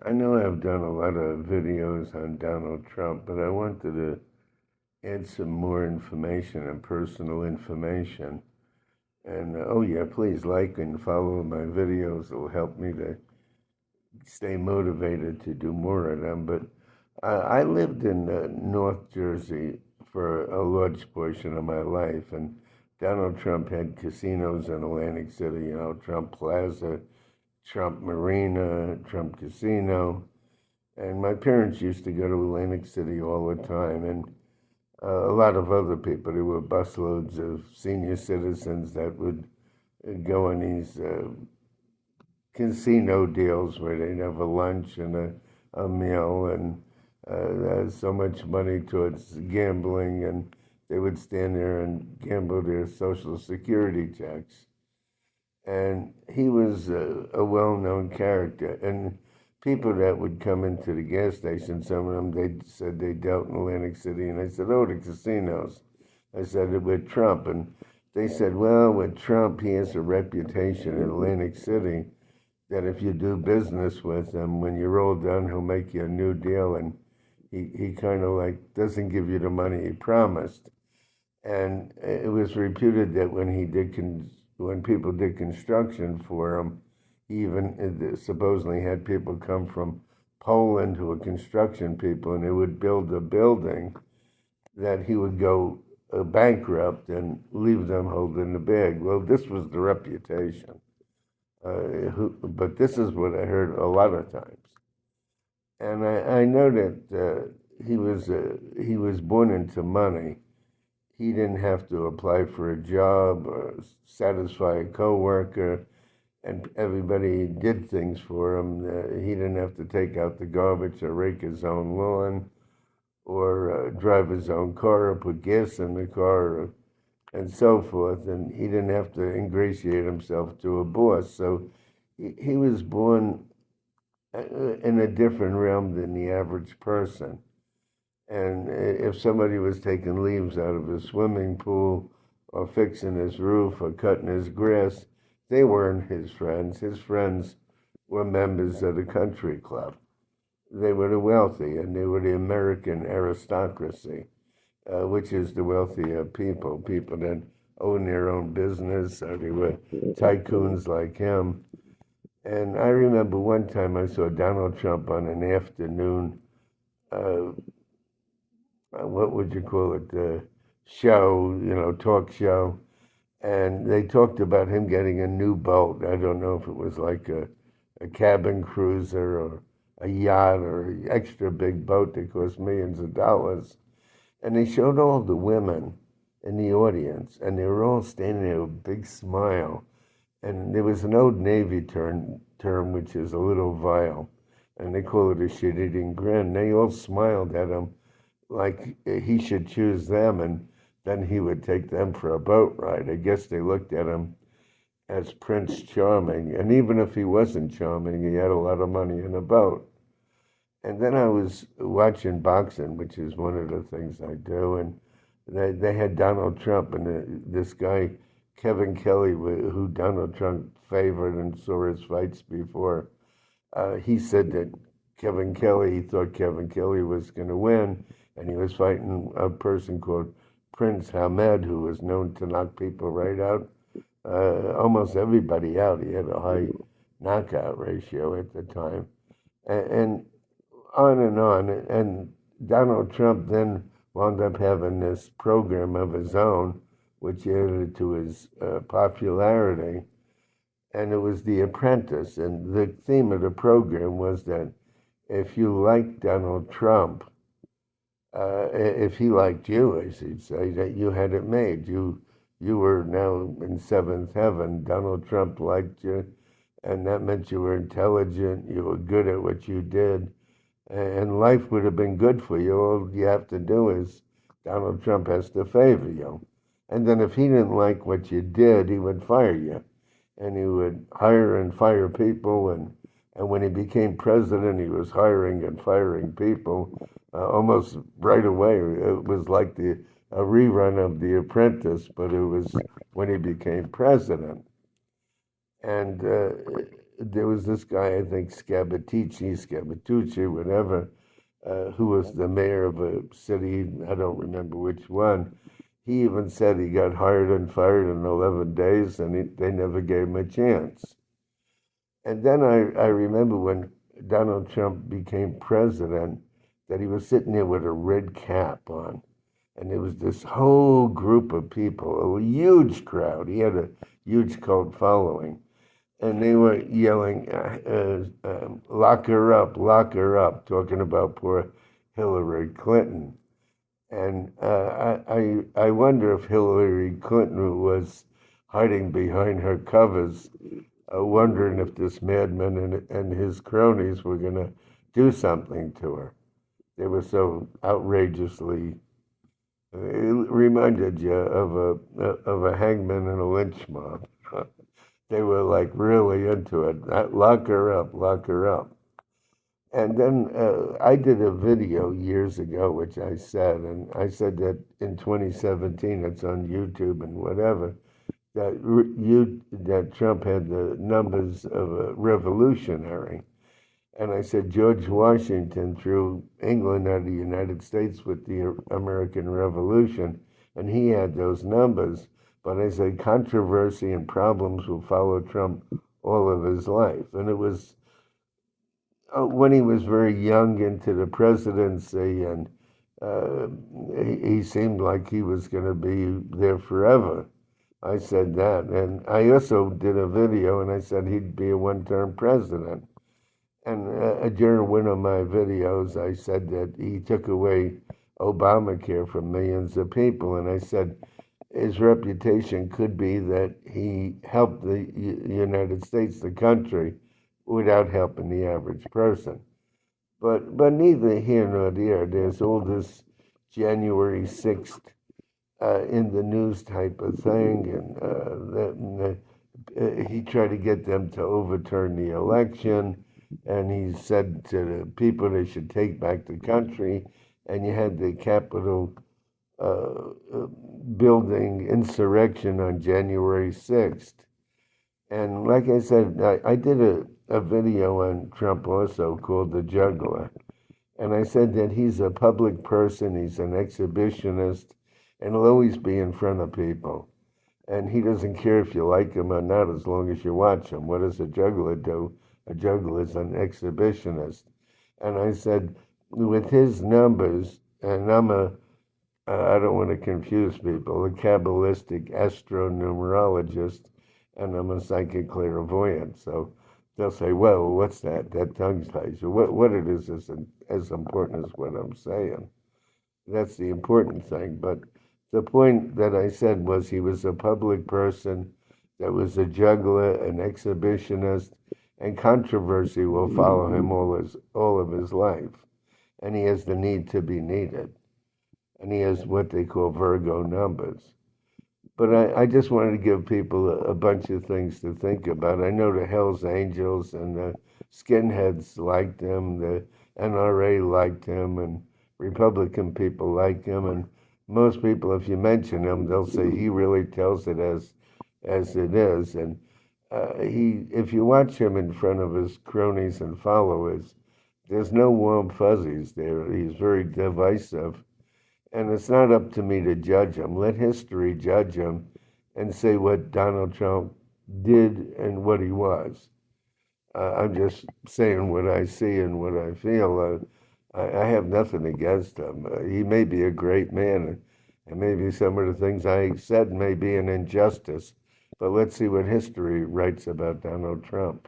I know I've done a lot of videos on Donald Trump, but I wanted to add some more information and personal information. And oh yeah, please like and follow my videos. It'll help me to stay motivated to do more of them. But I lived in North Jersey for a large portion of my life, and Donald Trump had casinos in Atlantic City, Trump Plaza, Trump Marina, Trump Casino. And my parents used to go to Atlantic City all the time, and a lot of other people. There were busloads of senior citizens that would go on these casino deals where they'd have a lunch and a meal, and so much money towards gambling, and they would stand there and gamble their Social Security checks. And he was a well-known character. And people that would come into the gas station, some of them, they said they dealt in Atlantic City, and I said, "Oh, the casinos." I said, "With Trump," and they said, "Well, with Trump, he has a reputation in Atlantic City that if you do business with him, when you're all done, he'll make you a new deal, and he kind of like doesn't give you the money he promised." And it was reputed that when people did construction for him, he even supposedly had people come from Poland who were construction people, and they would build a building that he would go bankrupt and leave them holding the bag. Well, this was the reputation. But this is what I heard a lot of times. And I know that he was born into money. He didn't have to apply for a job or satisfy a coworker, and everybody did things for him. He didn't have to take out the garbage or rake his own lawn or drive his own car or put gas in the car and so forth. And he didn't have to ingratiate himself to a boss. So he was born in a different realm than the average person. And if somebody was taking leaves out of his swimming pool or fixing his roof or cutting his grass, they weren't his friends. His friends were members of the country club. They were the wealthy, and they were the American aristocracy, which is the wealthier people that own their own business, or they were tycoons like him. And I remember one time I saw Donald Trump on an afternoon what would you call it, show, talk show. And they talked about him getting a new boat. I don't know if it was like a cabin cruiser or a yacht or an extra big boat that cost millions of dollars. And they showed all the women in the audience, and they were all standing there with a big smile. And there was an old Navy term which is a little vile, and they call it a shit-eating grin. They all smiled at him like he should choose them, and then he would take them for a boat ride. I guess they looked at him as Prince Charming, and even if he wasn't charming, he had a lot of money in a boat. And then I was watching boxing, which is one of the things I do, and they had Donald Trump and this guy, Kevin Kelly, who Donald Trump favored and saw his fights before. He said that he thought Kevin Kelly was going to win, and he was fighting a person called Prince Hamed, who was known to knock people right out, almost everybody out. He had a high knockout ratio at the time, and on and on. And Donald Trump then wound up having this program of his own, which added to his popularity, and it was The Apprentice. And the theme of the program was that if you liked Donald Trump, if he liked you, I should say, that you had it made. You were now in seventh heaven. Donald Trump liked you, and that meant you were intelligent, you were good at what you did, and life would have been good for you. All you have to do is Donald Trump has to favor you. And then if he didn't like what you did, he would fire you. And he would hire and fire people, and when he became president, he was hiring and firing people almost right away. It was like a rerun of The Apprentice, but it was when he became president. And there was this guy, I think Scabatucci, whatever, who was the mayor of a city, I don't remember which one. He even said he got hired and fired in 11 days, and they never gave him a chance. And then I remember when Donald Trump became president, that he was sitting there with a red cap on. And there was this whole group of people, a huge crowd. He had a huge cult following. And they were yelling, lock her up, talking about poor Hillary Clinton. And I wonder if Hillary Clinton was hiding behind her covers, wondering if this madman and his cronies were going to do something to her. They were so outrageously. It reminded you of a hangman and a lynch mob. They were like really into it. Lock her up, lock her up. And then I did a video years ago, which I said, and I said that in 2017, it's on YouTube and whatever, that Trump had the numbers of a revolutionary. And I said George Washington threw England out of the United States with the American Revolution, and he had those numbers. But I said controversy and problems will follow Trump all of his life. And it was when he was very young into the presidency, and he seemed like he was going to be there forever. I said that. And I also did a video, and I said he'd be a one-term president. And during one of my videos, I said that he took away Obamacare from millions of people. And I said his reputation could be that he helped the United States, the country, without helping the average person. But neither here nor there. There's all this January 6th in the news type of thing. And he tried to get them to overturn the election. And he said to the people they should take back the country. And you had the Capitol building insurrection on January 6th. And like I said, I did a video on Trump also called The Juggler. And I said that he's a public person, he's an exhibitionist, and he'll always be in front of people. And he doesn't care if you like him or not as long as you watch him. What does a juggler do? A juggler is an exhibitionist. And I said, with his numbers, and I don't want to confuse people, a Kabbalistic astronumerologist, and I'm a psychic clairvoyant. So they'll say, well, what's that? That tongue ties you. What it is isn't as important as what I'm saying. That's the important thing. But the point that I said was he was a public person that was a juggler, an exhibitionist, and controversy will follow him all of his life. And he has the need to be needed. And he has what they call Virgo numbers. But I just wanted to give people a bunch of things to think about. I know the Hells Angels and the skinheads liked him, the NRA liked him, and Republican people liked him. And most people, if you mention him, they'll say he really tells it as it is. And if you watch him in front of his cronies and followers, there's no warm fuzzies there. He's very divisive. And it's not up to me to judge him. Let history judge him and say what Donald Trump did and what he was. I'm just saying what I see and what I feel. I have nothing against him. He may be a great man, and maybe some of the things I said may be an injustice. But let's see what history writes about Donald Trump.